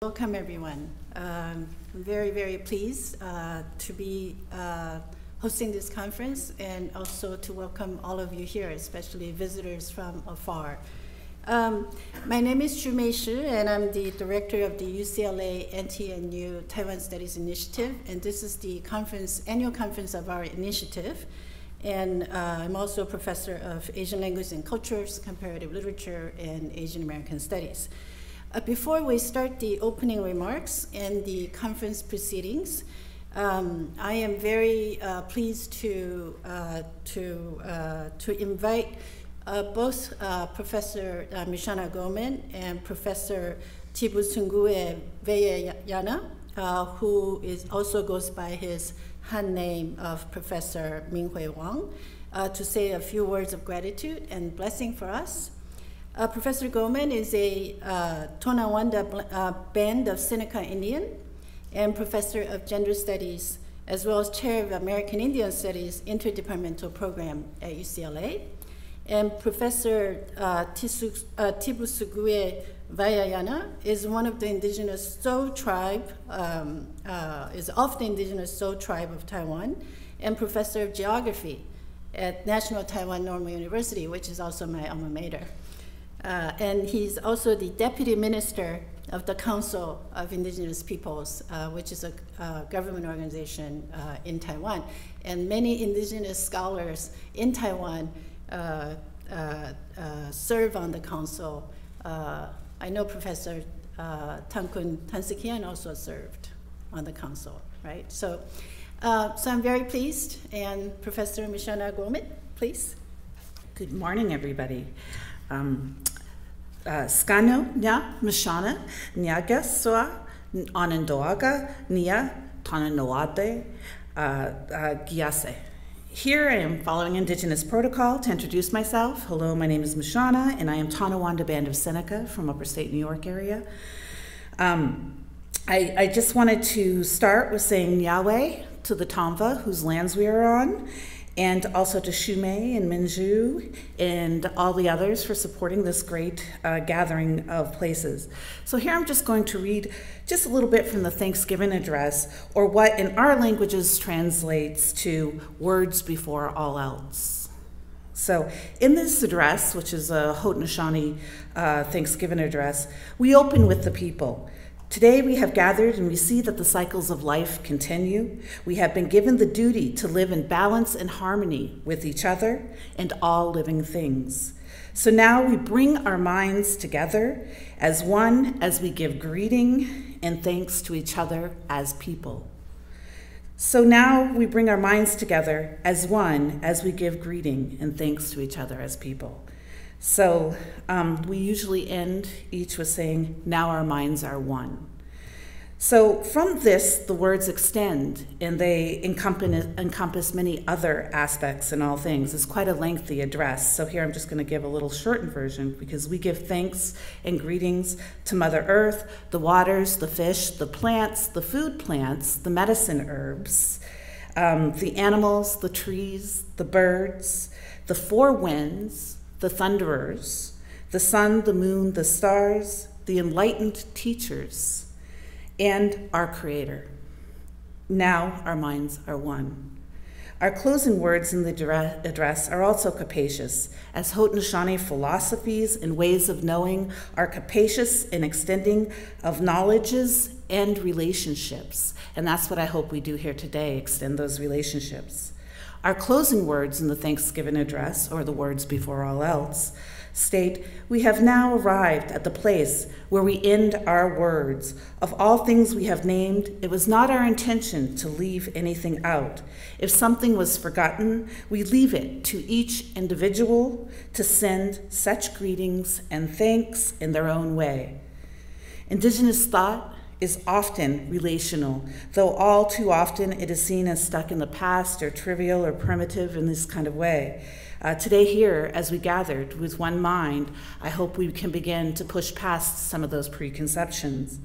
Welcome, everyone. I'm very, very pleased to be hosting this conference and also to welcome all of you here, especially visitors from afar. My name is Su Mei Shi, and I'm the director of the UCLA-NTNU Taiwan Studies Initiative, and this is the annual conference of our initiative. And I'm also a professor of Asian language and cultures, comparative literature, and Asian American studies. Before we start the opening remarks and the conference proceedings, I am very pleased to invite both Professor Mishana Gomen and Professor Tibusungue Veyayana, who also goes by his Han name of Professor Minghui Wang, to say a few words of gratitude and blessing for us. Professor Gomen is a Tonawanda band of Seneca Indian and professor of gender studies, as well as chair of American Indian Studies interdepartmental program at UCLA. And Professor Tibusungue Veyayana is one of the indigenous Zou tribe, is of the indigenous Zou tribe of Taiwan, and professor of geography at National Taiwan Normal University, which is also my alma mater. And he's also the deputy minister of the Council of Indigenous Peoples, which is a government organization in Taiwan. And many indigenous scholars in Taiwan serve on the council. I know Professor Tankun Tansikian also served on the council, right? So I'm very pleased. And Professor Mishana Gomen, please. Good morning, everybody. Skano nya Mishana nyaga soa anandoaga nia tananoade giase. Here I am following Indigenous protocol to introduce myself. Hello, my name is Mishana, and I am Tonawanda Band of Seneca from upper state New York area. I just wanted to start with saying Yahweh to the Tomva, whose lands we are on, and also to Su Mei and Minju and all the others for supporting this great gathering of places. So here I'm just going to read just a little bit from the Thanksgiving address, or what in our languages translates to words before all else. So in this address, which is a Haudenosaunee Thanksgiving address, we open with the people. Today we have gathered and we see that the cycles of life continue. We have been given the duty to live in balance and harmony with each other and all living things. So now we bring our minds together as one as we give greeting and thanks to each other as people. So now we bring our minds together as one as we give greeting and thanks to each other as people. So we usually end each with saying, now our minds are one. So from this, the words extend, and they encompass many other aspects in all things. It's quite a lengthy address, so here I'm just going to give a little shortened version, because we give thanks and greetings to Mother Earth, the waters, the fish, the plants, the food plants, the medicine herbs, the animals, the trees, the birds, the four winds, the thunderers, the sun, the moon, the stars, the enlightened teachers, and our Creator. Now our minds are one. Our closing words in the address are also capacious, as Haudenosaunee philosophies and ways of knowing are capacious in extending of knowledges and relationships. And that's what I hope we do here today, extend those relationships. Our closing words in the Thanksgiving address, or the words before all else, state, we have now arrived at the place where we end our words. Of all things we have named, it was not our intention to leave anything out. If something was forgotten, we leave it to each individual to send such greetings and thanks in their own way. Indigenous thought is often relational, though all too often it is seen as stuck in the past or trivial or primitive in this kind of way. Today here, as we gathered with one mind, I hope we can begin to push past some of those preconceptions.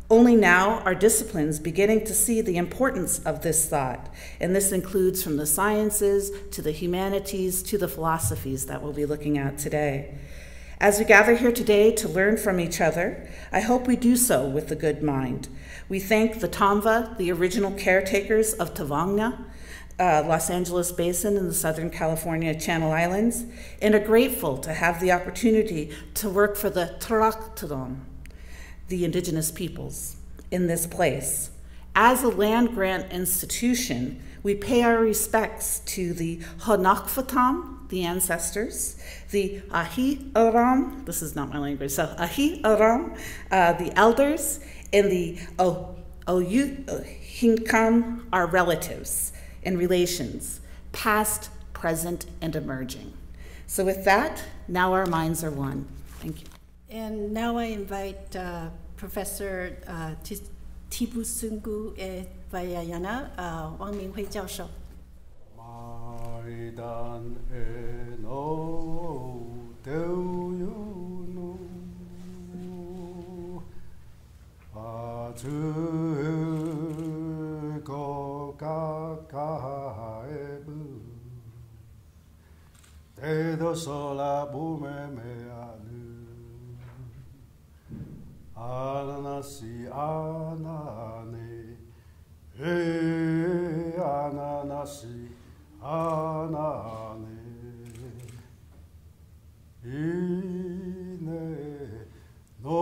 Only now are disciplines beginning to see the importance of this thought, and this includes from the sciences to the humanities to the philosophies that we'll be looking at today. As we gather here today to learn from each other, I hope we do so with a good mind. We thank the Tomva, the original caretakers of Tavangna, Los Angeles Basin in the Southern California Channel Islands, and are grateful to have the opportunity to work for the Traktaron, the indigenous peoples, in this place. As a land grant institution, we pay our respects to the Honakfatam, the ancestors, the Ahi Aram, this is not my language, so Ahi Aram, the elders, and the Oyuhinkam, our relatives and relations, past, present, and emerging. So with that, now our minds are one. Thank you. And now I invite Professor Tibusungu e Vayayana, Wang Minghui 教授. Maidan e no teu no atu ko ka ebu te do sola bu me anu ananasi anane ananasi anane ine no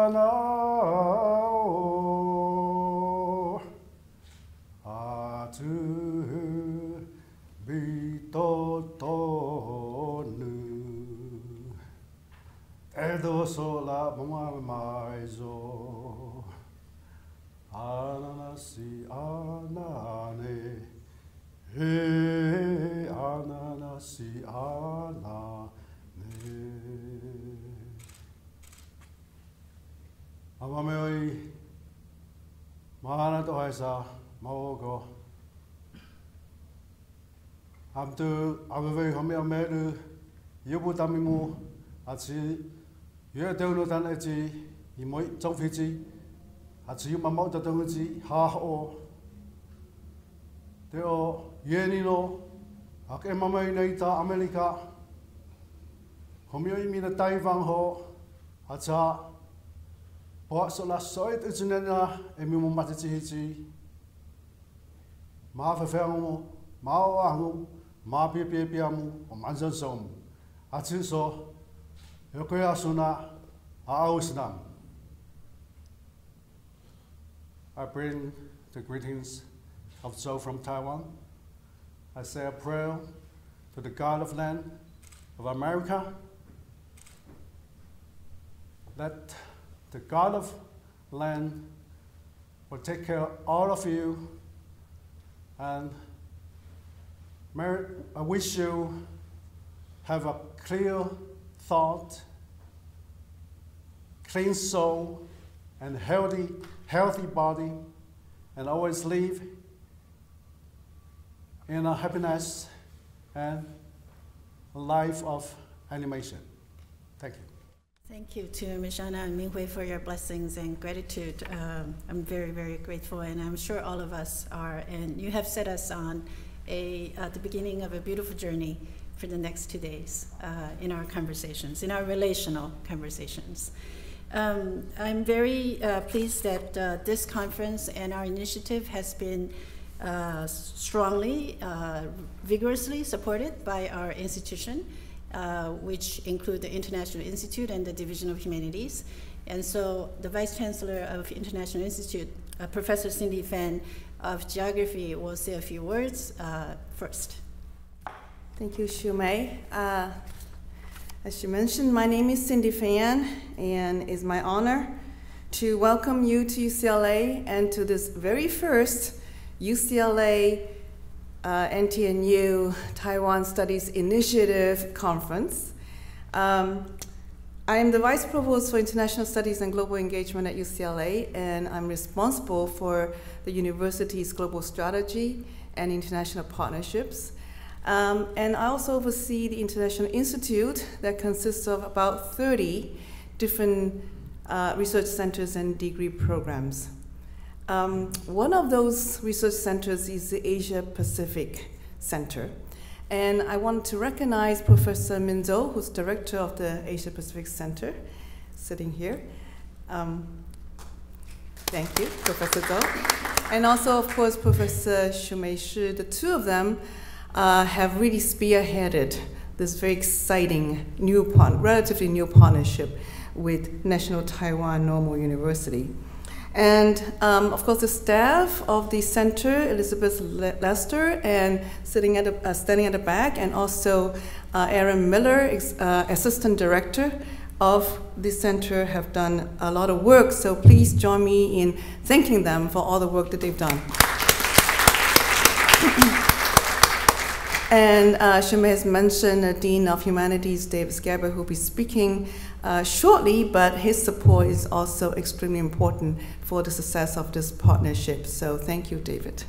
anao atu bitotonu edo sola maizo ananasi anane ananasi anane amameoi mahana to haisa maogo amtu aveve home ameru yubutamimu atsi ye teuno tan echi imoi chongfichi atsi mamau tatongi ha o teo yenino ak emamai nei ta Amerika homioi mina Taiwan ho acha po sola soit itsunena emimu matichi hichi ma fefengo ma wangu ma piamu o manzon som atsi so yokoya suna ausnam. I bring the greetings of Zhou from Taiwan. I say a prayer to the God of land of America. That the God of land will take care of all of you, and I wish you have a clear thought, clean soul, and healthy body, and always live in a happiness and a life of animation. Thank you. Thank you to Mishana and Minghui for your blessings and gratitude. I'm very, very grateful, and I'm sure all of us are. And you have set us on the beginning of a beautiful journey for the next 2 days in our conversations, in our relational conversations. I'm very pleased that this conference and our initiative has been strongly, vigorously supported by our institution, which include the International Institute and the Division of Humanities. And so the Vice-Chancellor of International Institute, Professor Cindy Fan of Geography, will say a few words first. Thank you, Su Mei. As you mentioned, my name is Cindy Fan, and it's my honor to welcome you to UCLA and to this very first UCLA-NTNU Taiwan Studies Initiative Conference. I am the Vice Provost for International Studies and Global Engagement at UCLA, and I'm responsible for the university's global strategy and international partnerships. And I also oversee the International Institute that consists of about 30 different research centers and degree programs. One of those research centers is the Asia Pacific Center. And I want to recognize Professor Min Zhou, who's director of the Asia Pacific Center, sitting here. Thank you, Professor Zhou. And also, of course, Professor Su Mei Shi. The two of them have really spearheaded this very exciting, relatively new partnership with National Taiwan Normal University. And of course, the staff of the center, Elizabeth Lester, and standing at the back, and also Aaron Miller, assistant director of the center, have done a lot of work. So please join me in thanking them for all the work that they've done. And Shimei has mentioned the Dean of Humanities, David Scaber, who will be speaking shortly, but his support is also extremely important for the success of this partnership. So thank you, David.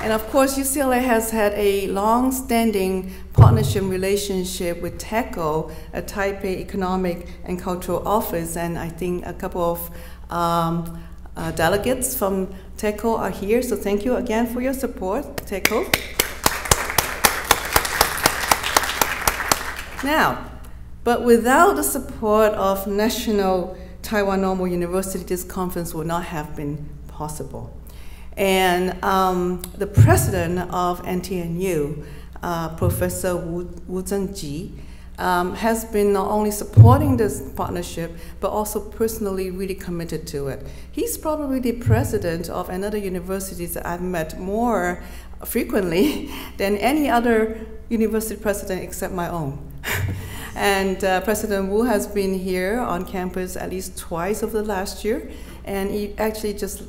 And of course, UCLA has had a long-standing partnership relationship with TECO, a Taipei Economic and Cultural Office, and I think a couple of delegates from TECO are here, so thank you again for your support, TECO. Now, but without the support of National Taiwan Normal University, this conference would not have been possible. And the president of NTNU, Professor Wu Zhengji, has been not only supporting this partnership, but also personally really committed to it. He's probably the president of another university that I've met more frequently than any other university president except my own. And President Wu has been here on campus at least twice over the last year, and he actually just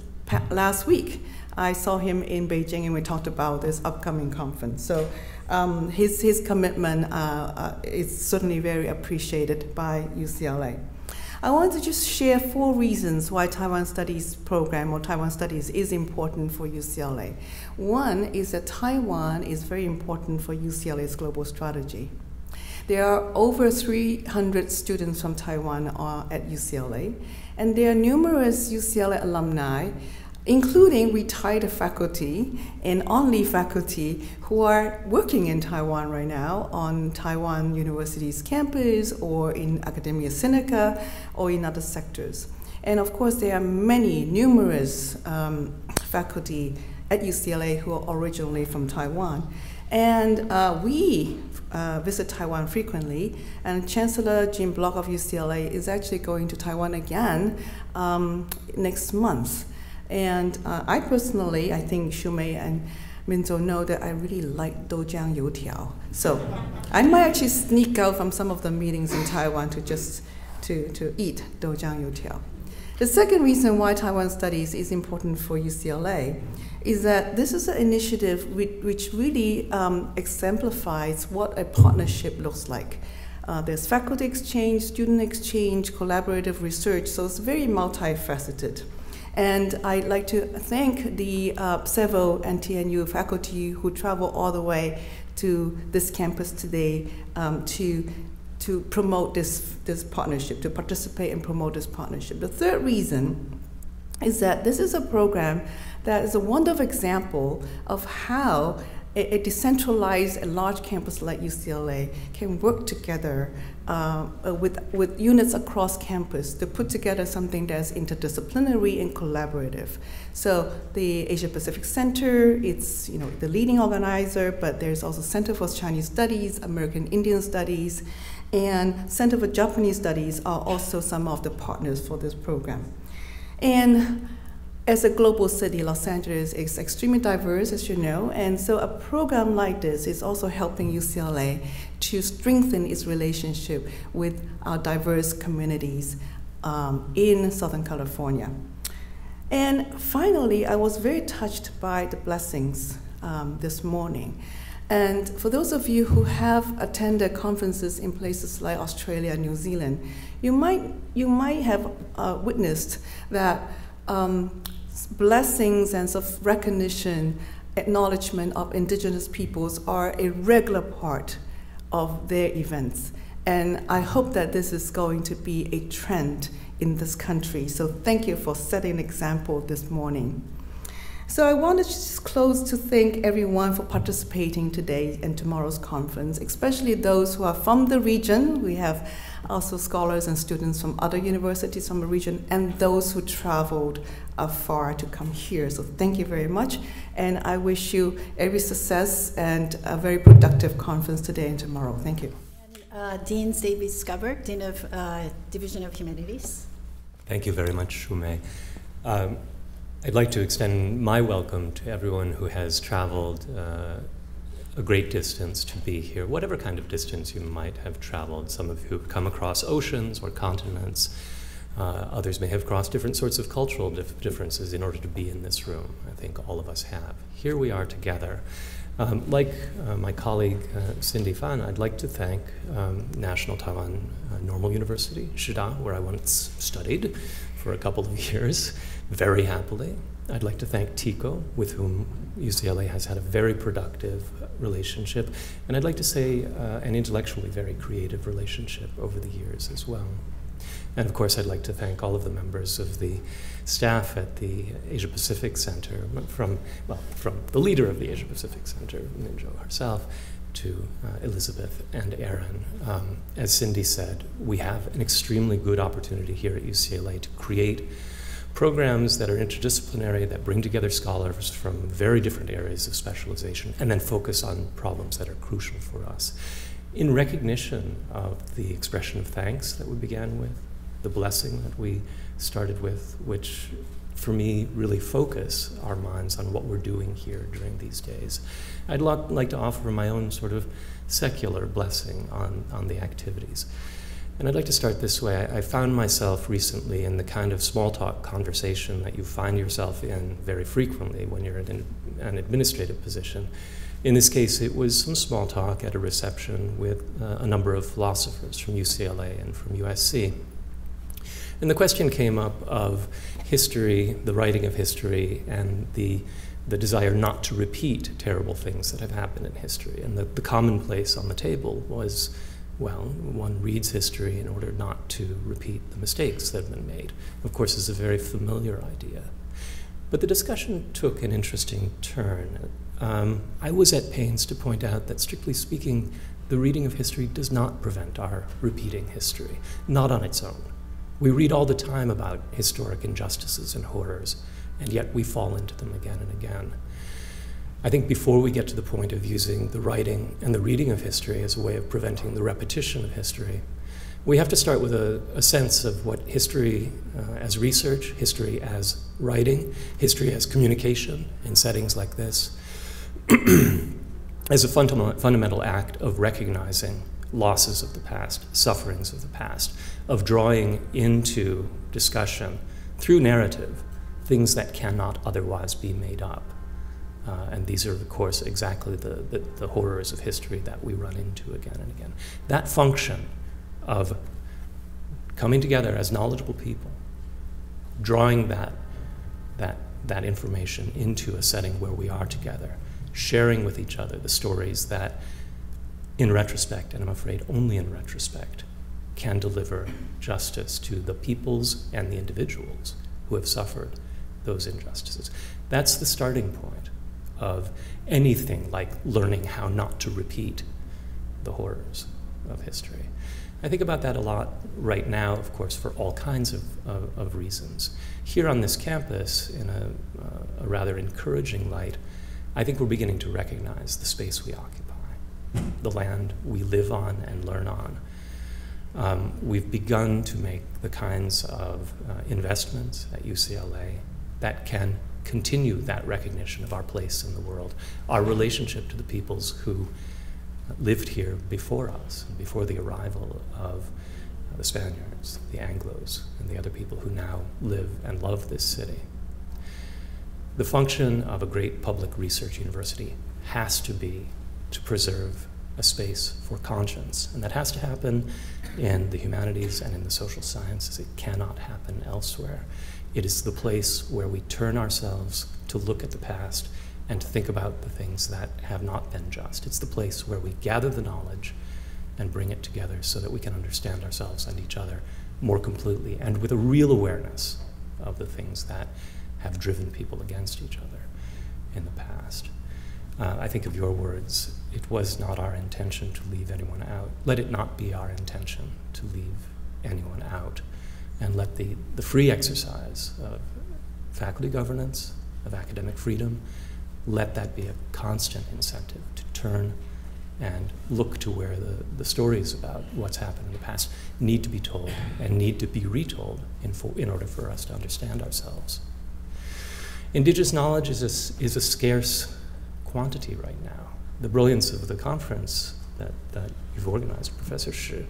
last week I saw him in Beijing and we talked about this upcoming conference. So his commitment is certainly very appreciated by UCLA. I want to just share 4 reasons why Taiwan Studies program or Taiwan Studies is important for UCLA. One is that Taiwan is very important for UCLA's global strategy. There are over 300 students from Taiwan at UCLA, and there are numerous UCLA alumni, including retired faculty and on-leave faculty who are working in Taiwan right now on Taiwan University's campus or in Academia Sinica or in other sectors. And of course, there are numerous faculty at UCLA who are originally from Taiwan. And we visit Taiwan frequently, and Chancellor Jim Block of UCLA is actually going to Taiwan again next month. And I personally, I think Su Mei and Min Zhou know that I really like doujiang youtiao. So I might actually sneak out from some of the meetings in Taiwan to just to eat doujiang youtiao. The second reason why Taiwan Studies is important for UCLA is that this is an initiative which really exemplifies what a partnership looks like. There's faculty exchange, student exchange, collaborative research, so it's very multifaceted. And I'd like to thank the several NTNU faculty who travel all the way to this campus today to promote this partnership, to participate and promote this partnership. The third reason is that this is a program that is a wonderful example of how a decentralized and large campus like UCLA can work together with units across campus to put together something that's interdisciplinary and collaborative. So the Asia Pacific Center, it's the leading organizer, but there's also Center for Chinese Studies, American Indian Studies, and Center for Japanese Studies are also some of the partners for this program. And as a global city, Los Angeles is extremely diverse, as you know, and so a program like this is also helping UCLA to strengthen its relationship with our diverse communities in Southern California. And finally, I was very touched by the blessings this morning. And for those of you who have attended conferences in places like Australia and New Zealand, you might have witnessed that blessings and of recognition, acknowledgement of indigenous peoples are a regular part of their events. And I hope that this is going to be a trend in this country. So thank you for setting an example this morning. So I wanted to just close to thank everyone for participating today and tomorrow's conference, especially those who are from the region. We have also scholars and students from other universities from the region, and those who traveled afar to come here. So thank you very much, and I wish you every success and a very productive conference today and tomorrow. Thank you. Dean David Scubber, Dean of Division of Humanities. Thank you very much, Su Mei. I'd like to extend my welcome to everyone who has traveled a great distance to be here, whatever kind of distance you might have traveled. Some of you have come across oceans or continents. Others may have crossed different sorts of cultural differences in order to be in this room. I think all of us have. Here we are together. Like my colleague Cindy Fan, I'd like to thank National Taiwan Normal University, Shida, where I once studied for a couple of years, very happily. I'd like to thank TICO, with whom UCLA has had a very productive relationship, and I'd like to say an intellectually very creative relationship over the years as well. And of course, I'd like to thank all of the members of the staff at the Asia Pacific Center, from the leader of the Asia Pacific Center, Minjo herself, to Elizabeth and Aaron. As Cindy said, we have an extremely good opportunity here at UCLA to create programs that are interdisciplinary, that bring together scholars from very different areas of specialization, and then focus on problems that are crucial for us. In recognition of the expression of thanks that we began with, the blessing that we started with, which for me really focus our minds on what we're doing here during these days, I'd like to offer my own sort of secular blessing on the activities. And I'd like to start this way. I found myself recently in the kind of small talk conversation that you find yourself in very frequently when you're in an administrative position. In this case, it was some small talk at a reception with a number of philosophers from UCLA and from USC. And the question came up of history, the writing of history, and the desire not to repeat terrible things that have happened in history. And the commonplace on the table was, well, one reads history in order not to repeat the mistakes that have been made. Of course, it's a very familiar idea. But the discussion took an interesting turn. I was at pains to point out that, strictly speaking, the reading of history does not prevent our repeating history, not on its own. We read all the time about historic injustices and horrors, and yet we fall into them again and again. I think before we get to the point of using the writing and the reading of history as a way of preventing the repetition of history, we have to start with a sense of what history as research, history as writing, history as communication in settings like this, as a fundamental act of recognizing losses of the past, sufferings of the past, of drawing into discussion through narrative things that cannot otherwise be made up. And these are, of course, exactly the horrors of history that we run into again and again. That function of coming together as knowledgeable people, drawing that information into a setting where we are together, sharing with each other the stories that, in retrospect, and I'm afraid only in retrospect, can deliver justice to the peoples and the individuals who have suffered those injustices. That's the starting point of anything like learning how not to repeat the horrors of history. I think about that a lot right now, of course, for all kinds of reasons. Here on this campus, in a rather encouraging light, I think we're beginning to recognize the space we occupy, the land we live on and learn on. We've begun to make the kinds of investments at UCLA that can continue that recognition of our place in the world, our relationship to the peoples who lived here before us, before the arrival of the Spaniards, the Anglos, and the other people who now live and love this city. The function of a great public research university has to be to preserve a space for conscience, and that has to happen in the humanities and in the social sciences. It cannot happen elsewhere. It is the place where we turn ourselves to look at the past and to think about the things that have not been just. It's the place where we gather the knowledge and bring it together so that we can understand ourselves and each other more completely and with a real awareness of the things that have driven people against each other. in the past. I think of your words, it was not our intention to leave anyone out. Let it not be our intention to leave anyone out, and let the free exercise of faculty governance, of academic freedom, let that be a constant incentive to turn and look to where the stories about what's happened in the past need to be told and need to be retold in order for us to understand ourselves. Indigenous knowledge is a scarce quantity right now. The brilliance of the conference that you've organized, Professor Shi,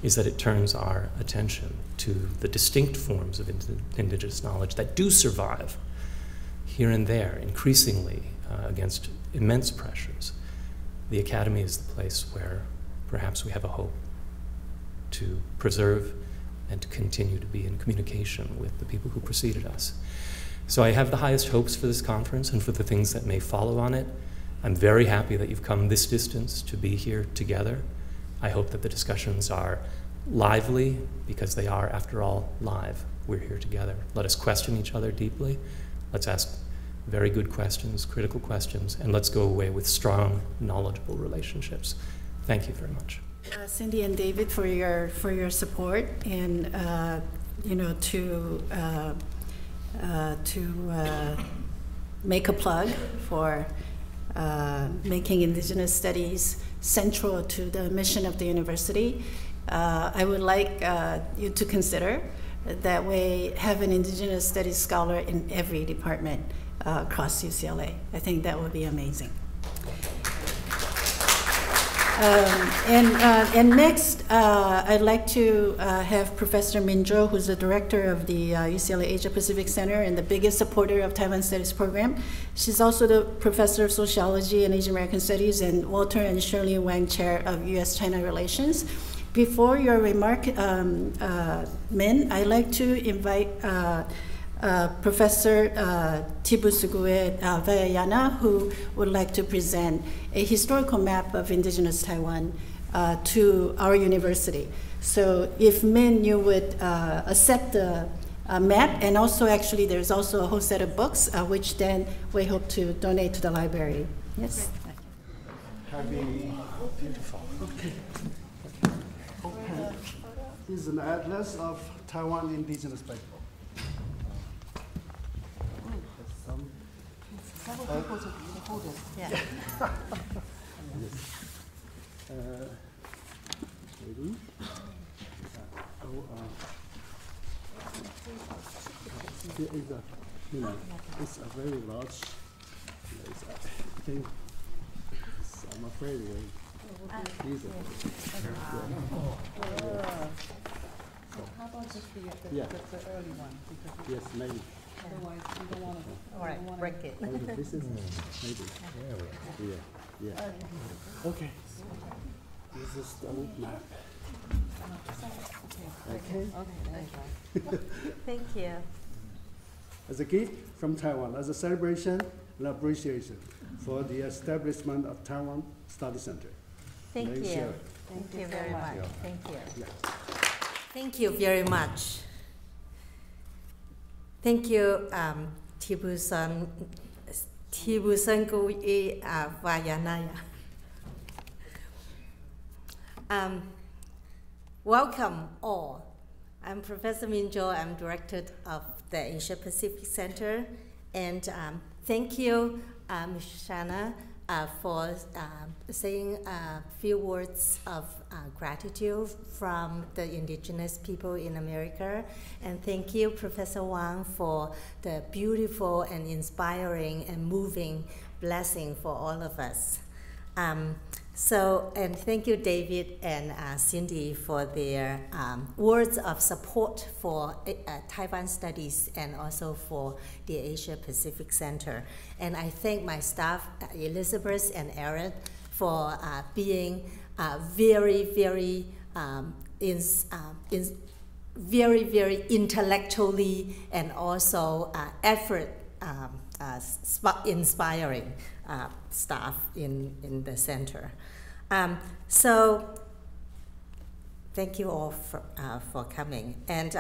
is that it turns our attention to the distinct forms of indigenous knowledge that do survive here and there, increasingly against immense pressures. The Academy is the place where perhaps we have a hope to preserve and to continue to be in communication with the people who preceded us. So I have the highest hopes for this conference and for the things that may follow on it. I'm very happy that you've come this distance to be here together. I hope that the discussions are lively, because they are, after all, live. We're here together. Let us question each other deeply. Let's ask very good questions, critical questions, and let's go away with strong, knowledgeable relationships. Thank you very much. Cindy and David, for your support, and to make a plug for making Indigenous studies central to the mission of the university. I would like you to consider that way have an Indigenous studies scholar in every department across UCLA. I think that would be amazing. And next, I'd like to have Professor Min Jo, who's the director of the UCLA Asia Pacific Center and the biggest supporter of Taiwan Studies program. She's also the professor of sociology and Asian American studies and Walter and Shirley Wang Chair of U.S.-China Relations. Before your remark, Min, I'd like to invite Professor Tibusugue Vayayana, who would like to present a historical map of Indigenous Taiwan to our university. So if Min, you would accept the map, and also actually there's also a whole set of books, which then we hope to donate to the library. Yes? Beautiful. Okay. This is an atlas of Taiwan indigenous people. Several people to hold it. Yeah. Maybe. It's a very large. Thing. I'm afraid these are. How about just the early one? Because Yes, maybe. otherwise, we don't want to. All right, break it. This is maybe. Yeah. Okay. This is the old map. Okay. Thank you. As a gift from Taiwan, as a celebration and appreciation for the establishment of Taiwan Study Center. Thank May you. share it. Thank you very much. Thank you. Yeah. Thank you very much. Thank you, Tibusan Kui Vayanaya. Welcome all. I'm Professor Min Jo. I'm director of the Asia Pacific Center, and thank you, Ms. Shana, for saying a few words of gratitude from the indigenous people in America. And thank you, Professor Wang, for the beautiful and inspiring and moving blessing for all of us. And thank you, David and Cindy, for their words of support for Taiwan Studies and also for the Asia Pacific Center. And I thank my staff, Elizabeth and Aaron, for being very, very intellectually and also inspiring staff in the center. So thank you all for coming. And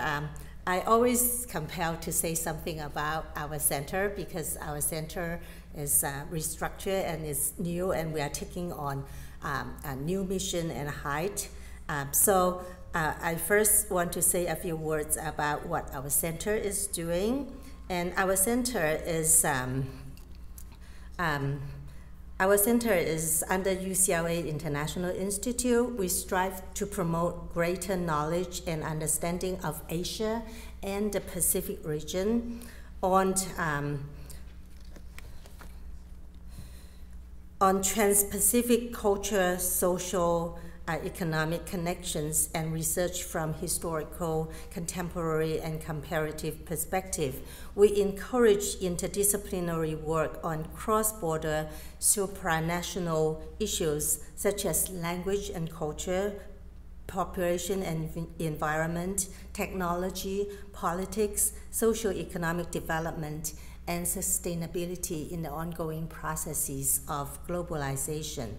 I always compelled to say something about our center because our center is restructured and is new, and we are taking on a new mission and height. So I first want to say a few words about what our center is doing. And our center is under UCLA International Institute. We strive to promote greater knowledge and understanding of Asia and the Pacific region on trans-Pacific culture, social, economic connections, and research from historical, contemporary, and comparative perspective. We encourage interdisciplinary work on cross-border supranational issues such as language and culture, population and environment, technology, politics, socio-economic development, and sustainability in the ongoing processes of globalization.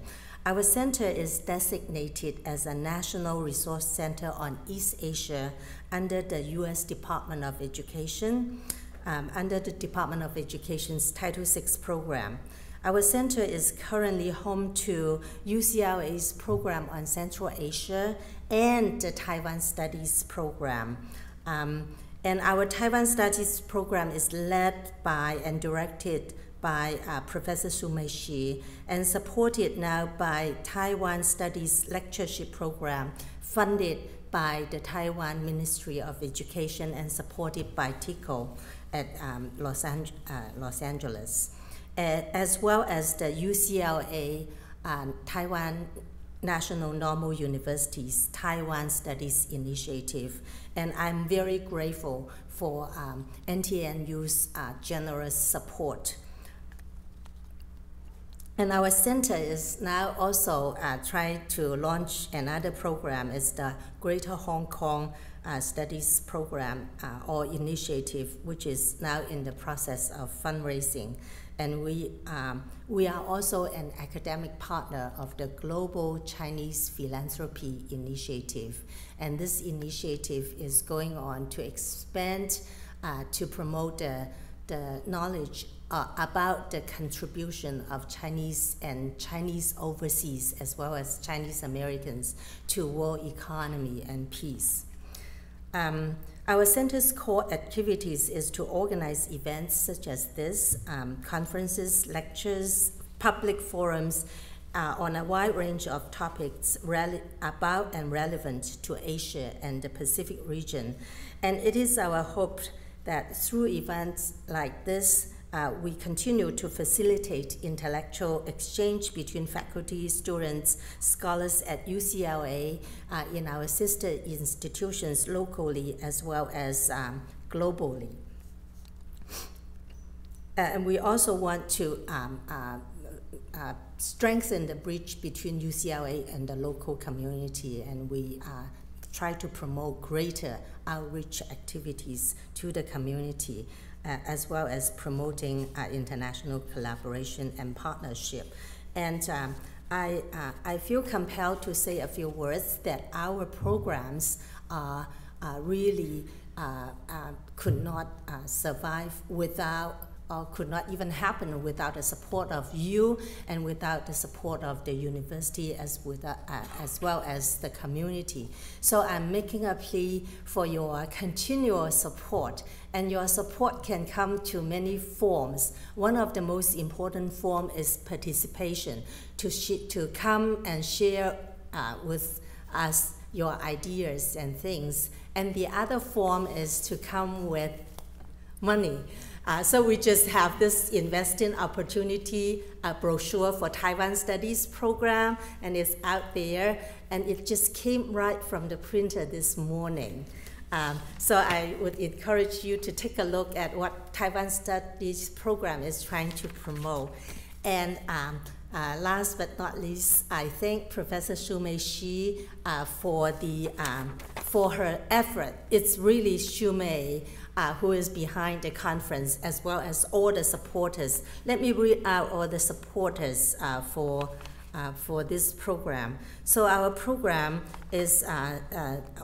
Our center is designated as a National Resource Center on East Asia under the U.S. Department of Education, under the Department of Education's Title VI program. Our center is currently home to UCLA's program on Central Asia and the Taiwan Studies program. And our Taiwan Studies program is led by and directed by Professor Su Mei Shi and supported now by Taiwan Studies Lectureship Program funded by the Taiwan Ministry of Education and supported by TICO at Los Angeles, as well as the UCLA Taiwan National Normal University's Taiwan Studies Initiative. And I'm very grateful for NTNU's generous support. And our center is now also trying to launch another program. It's the Greater Hong Kong Studies Program or Initiative, which is now in the process of fundraising. And we are also an academic partner of the Global Chinese Philanthropy Initiative. And this initiative is going on to expand, to promote the knowledge about the contribution of Chinese and Chinese overseas, as well as Chinese Americans, to world economy and peace. Our center's core activities is to organize events such as this, conferences, lectures, public forums on a wide range of topics about and relevant to Asia and the Pacific region. And it is our hope that through events like this, we continue to facilitate intellectual exchange between faculty, students, scholars at UCLA, in our sister institutions locally as well as globally. And we also want to strengthen the bridge between UCLA and the local community, and we try to promote greater outreach activities to the community, as well as promoting international collaboration and partnership. And I feel compelled to say a few words that our programs really could not survive without, or could not even happen without the support of you and without the support of the university as well as the community. So I'm making a plea for your continual support, and your support can come to many forms. One of the most important forms is participation, to come and share with us your ideas and things. And the other form is to come with money. So we just have this investing opportunity brochure for Taiwan Studies program, and it's out there, and it just came right from the printer this morning. So I would encourage you to take a look at what Taiwan Studies program is trying to promote. And last but not least, I thank Professor Su Mei Shi for her effort. It's really Su Mei who is behind the conference, as well as all the supporters. Let me read out all the supporters for for this program. So our program is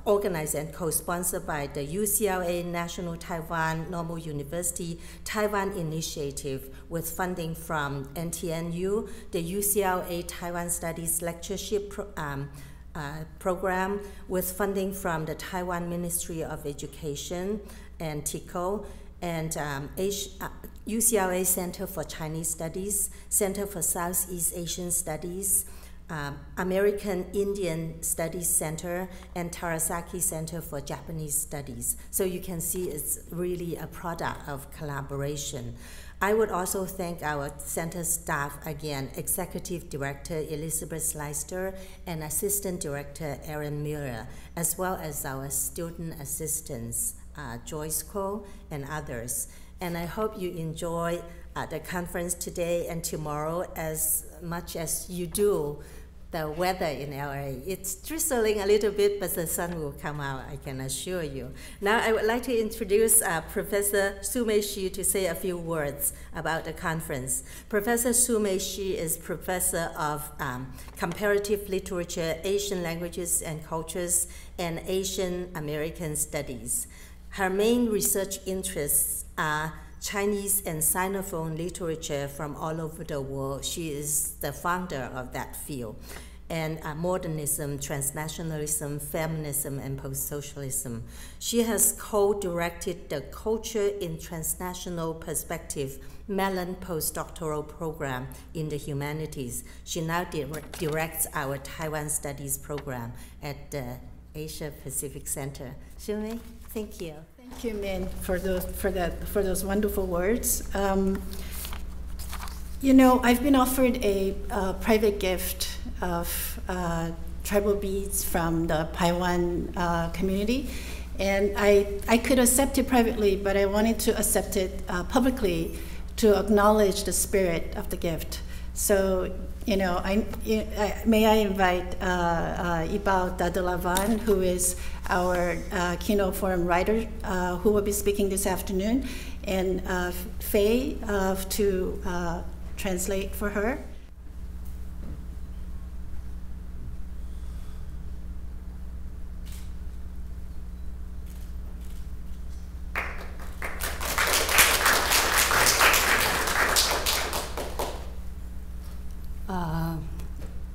organized and co-sponsored by the UCLA National Taiwan Normal University Taiwan Initiative with funding from NTNU, the UCLA Taiwan Studies Lectureship program with funding from the Taiwan Ministry of Education and TICO, and UCLA Center for Chinese Studies, Center for Southeast Asian Studies, American Indian Studies Center, and Tarasaki Center for Japanese Studies. So you can see it's really a product of collaboration. I would also thank our center staff again, Executive Director Elizabeth Sleister and Assistant Director Aaron Miller, as well as our student assistants, Joyce Ko and others. And I hope you enjoy the conference today and tomorrow as much as you do the weather in LA. It's drizzling a little bit, but the sun will come out, I can assure you. Now I would like to introduce Professor Su Mei Shi to say a few words about the conference. Professor Su Mei Shi is Professor of Comparative Literature, Asian Languages and Cultures, and Asian American Studies. Her main research interests are Chinese and Sinophone literature from all over the world. She is the founder of that field. And modernism, transnationalism, feminism, and post-socialism. She has co-directed the Culture in Transnational Perspective Mellon postdoctoral program in the humanities. She now directs our Taiwan Studies program at the Asia Pacific Center. Su Mei, thank you. Thank you, Min, for those wonderful words. You know, I've been offered a private gift of tribal beads from the Taiwan community, and I could accept it privately, but I wanted to accept it publicly to acknowledge the spirit of the gift. So, you know, may I invite Ibao Dadelavan, who is our keynote forum writer, who will be speaking this afternoon, and Faye to translate for her.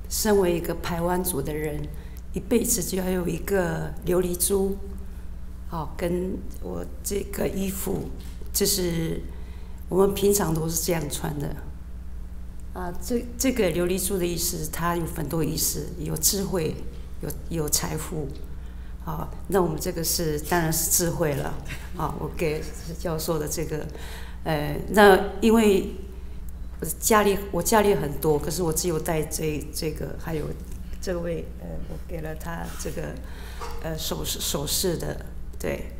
身为一个排湾族的人，一辈子就要有一个琉璃珠，好，跟我这个衣服，就是我们平常都是这样穿的。这个琉璃珠的意思，它有很多意思，有智慧，有财富。好，那我们这个当然是智慧了。好，我给教授的这个，那因为。 我家里很多，可是我只有带这个，还有这位我给了他这个首饰的，对。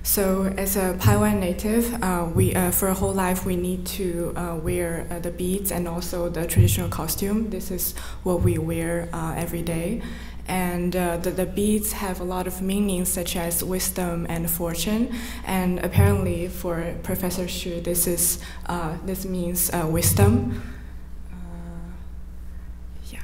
So as a Taiwan native, we for a whole life we need to wear the beads and also the traditional costume. This is what we wear every day. And the beads have a lot of meanings such as wisdom and fortune. And apparently for Professor Xu, this means wisdom. Yeah.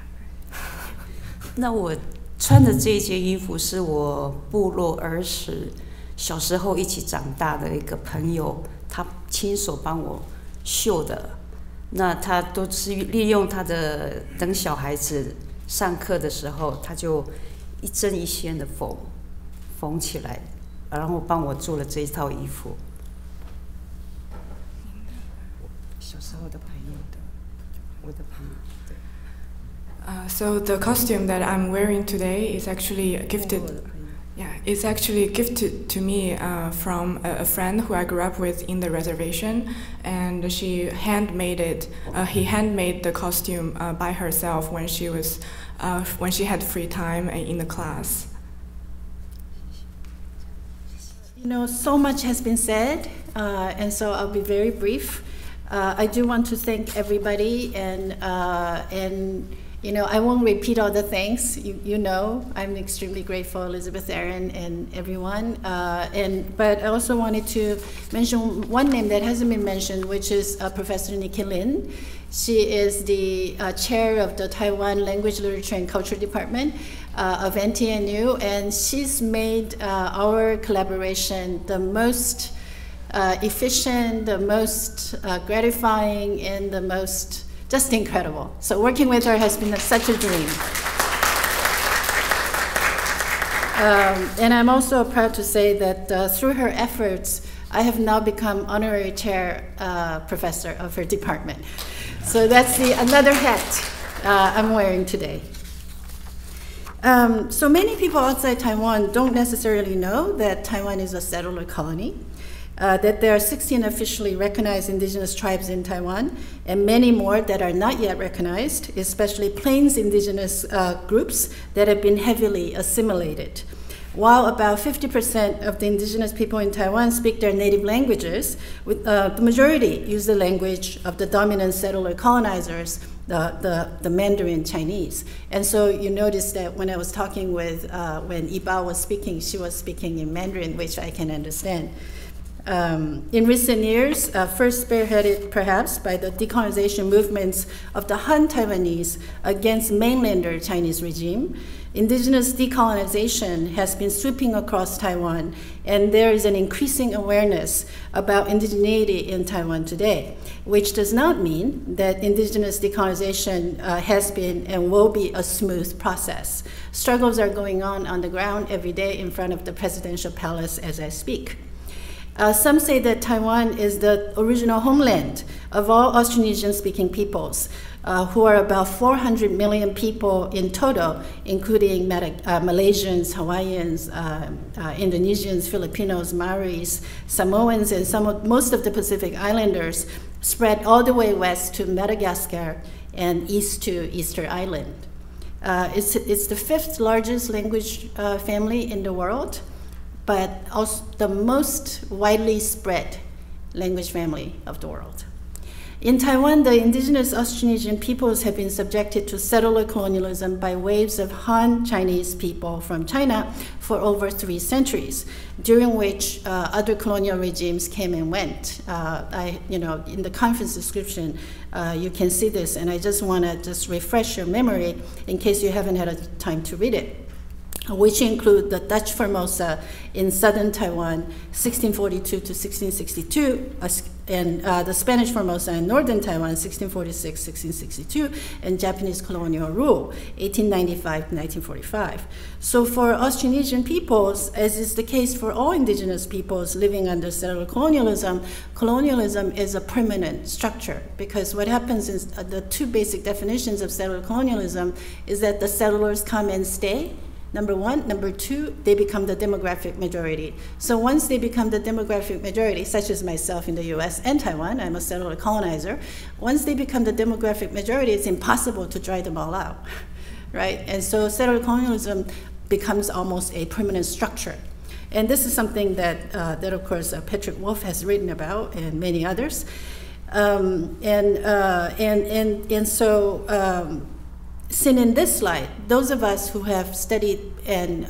那我穿的这件衣服是我部落儿时小时候一起长大的一个朋友，他亲手帮我绣的。那他都是利用他的等小孩子。 上课的时候，他就一针一线的缝起来，然后帮我做了这一套衣服。小时候的朋友的，我的朋友。对。So the costume that I'm wearing today is actually gifted. Yeah, it's actually gifted to me from a friend who I grew up with in the reservation, and she handmade it. He handmade the costume by herself when she had free time in the class. You know, so much has been said, and so I'll be very brief. I do want to thank everybody, and You know, I won't repeat all the thanks. You know, I'm extremely grateful, Elizabeth, Aaron, and everyone. But I also wanted to mention one name that hasn't been mentioned, which is Professor Nikki Lin. She is the chair of the Taiwan Language, Literature, and Culture Department of NTNU, and she's made our collaboration the most efficient, the most gratifying, and the most just incredible. So working with her has been such a dream. And I'm also proud to say that through her efforts, I have now become honorary chair professor of her department. So that's another hat I'm wearing today. So many people outside Taiwan don't necessarily know that Taiwan is a settler colony. That there are 16 officially recognized indigenous tribes in Taiwan, and many more that are not yet recognized, especially Plains indigenous groups that have been heavily assimilated. While about 50% of the indigenous people in Taiwan speak their native languages, the majority use the language of the dominant settler colonizers, the Mandarin Chinese. And so you notice that when I was talking with, when Iba was speaking, she was speaking in Mandarin, which I can understand. In recent years, first spearheaded perhaps by the decolonization movements of the Han Taiwanese against mainlander Chinese regime, indigenous decolonization has been sweeping across Taiwan, and there is an increasing awareness about indigeneity in Taiwan today, which does not mean that indigenous decolonization has been and will be a smooth process. Struggles are going on the ground every day in front of the presidential palace as I speak. Some say that Taiwan is the original homeland of all Austronesian-speaking peoples, who are about 400 million people in total, including Malaysians, Hawaiians, Indonesians, Filipinos, Maoris, Samoans, and most of the Pacific Islanders, spread all the way west to Madagascar and east to Easter Island. It's the 5th largest language family in the world, but also the most widely spread language family of the world. In Taiwan, the indigenous Austronesian peoples have been subjected to settler colonialism by waves of Han Chinese people from China for over 3 centuries, during which other colonial regimes came and went. In the conference description, you can see this, and I just want to refresh your memory in case you haven't had a time to read it, which include the Dutch Formosa in southern Taiwan, 1642 to 1662, and the Spanish Formosa in northern Taiwan, 1646, 1662, and Japanese colonial rule, 1895 to 1945. So for Austronesian peoples, as is the case for all indigenous peoples living under settler colonialism, colonialism is a permanent structure, because what happens is the 2 basic definitions of settler colonialism is that the settlers come and stay, number 1. Number 2, they become the demographic majority. So once they become the demographic majority, such as myself in the US and Taiwan, I'm a settler colonizer, once they become the demographic majority, it's impossible to drive them all out, right? And so settler colonialism becomes almost a permanent structure. And this is something that of course, Patrick Wolf has written about, and many others. Seen in this slide, those of us who have studied and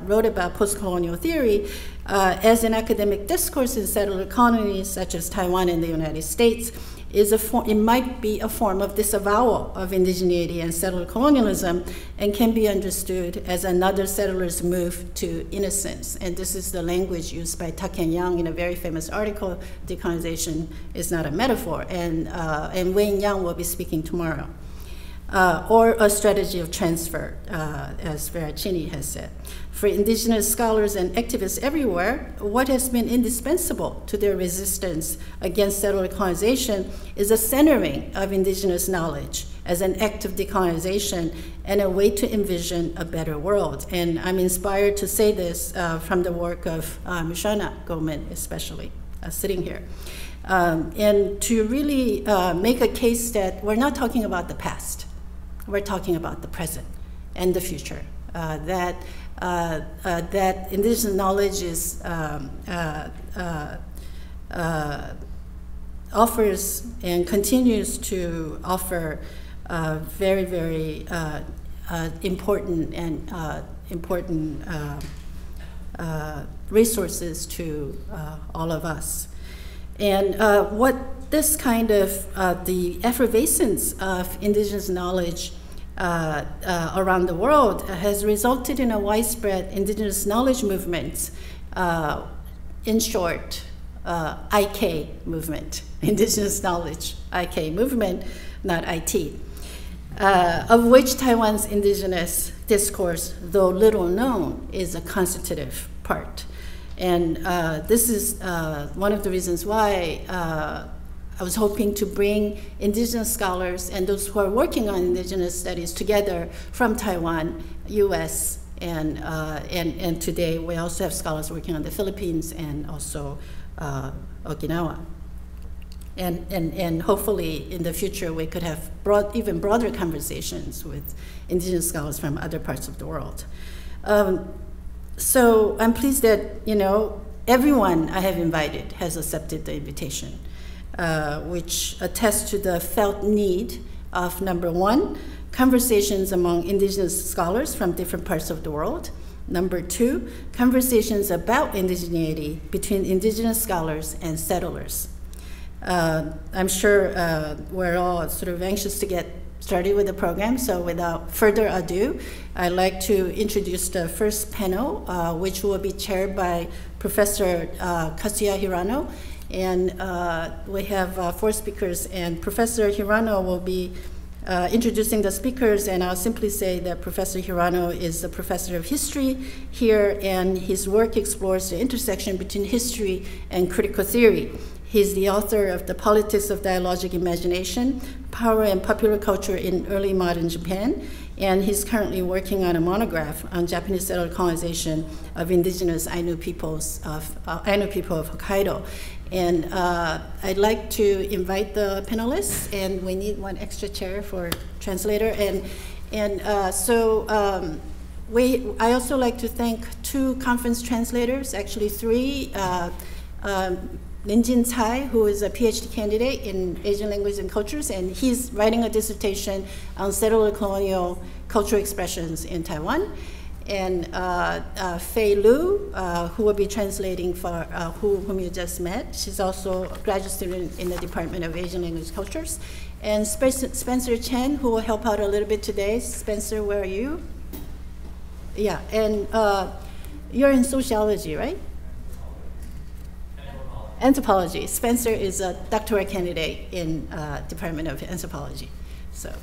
wrote about post-colonial theory as an academic discourse in settler colonies such as Taiwan and the United States, it might be a form of disavowal of indigeneity and settler colonialism, and can be understood as another settler's move to innocence. And this is the language used by Tuck-Ken Yang in a very famous article, Decolonization is Not a Metaphor, and Wayne Yang will be speaking tomorrow. Or a strategy of transfer, as Veracini has said. For indigenous scholars and activists everywhere, what has been indispensable to their resistance against settler colonization is a centering of indigenous knowledge as an act of decolonization and a way to envision a better world. And I'm inspired to say this from the work of Mishana Goldman, especially, sitting here. And to really make a case that we're not talking about the past. We're talking about the present and the future. That indigenous knowledge is offers and continues to offer very, very important and important resources to all of us. And what this kind of, the effervescence of indigenous knowledge around the world has resulted in a widespread indigenous knowledge movement, in short, IK movement, indigenous knowledge, IK movement, not IT, of which Taiwan's indigenous discourse, though little known, is a constitutive part. And this is one of the reasons why I was hoping to bring indigenous scholars and those who are working on indigenous studies together from Taiwan, US, and today we also have scholars working on the Philippines and also Okinawa. And hopefully in the future we could have even broader conversations with indigenous scholars from other parts of the world. So I'm pleased that, you know, everyone I have invited has accepted the invitation, which attests to the felt need of, number one, conversations among indigenous scholars from different parts of the world. Number two, conversations about indigeneity between indigenous scholars and settlers. I'm sure we're all sort of anxious to get started with the program, so without further ado, I'd like to introduce the first panel, which will be chaired by Professor Kazuya Hirano. And we have 4 speakers, and Professor Hirano will be introducing the speakers, and I'll simply say that Professor Hirano is a professor of history here, and his work explores the intersection between history and critical theory. He's the author of The Politics of Dialogic Imagination, Power and Popular Culture in Early Modern Japan, and he's currently working on a monograph on Japanese settler colonization of indigenous Ainu people of Hokkaido. And I'd like to invite the panelists, and we need 1 extra chair for translator. I also like to thank 2 conference translators, actually 3. Linjin Tsai, who is a PhD candidate in Asian languages and cultures, and he's writing a dissertation on settler colonial cultural expressions in Taiwan. And Fei Lu, who will be translating for whom you just met. She's also a graduate student in the Department of Asian Language Cultures. And Spencer Chen, who will help out a little bit today. Spencer, where are you? Yeah, and you're in sociology, right? Anthropology. Spencer is a doctoral candidate in Department of Anthropology. So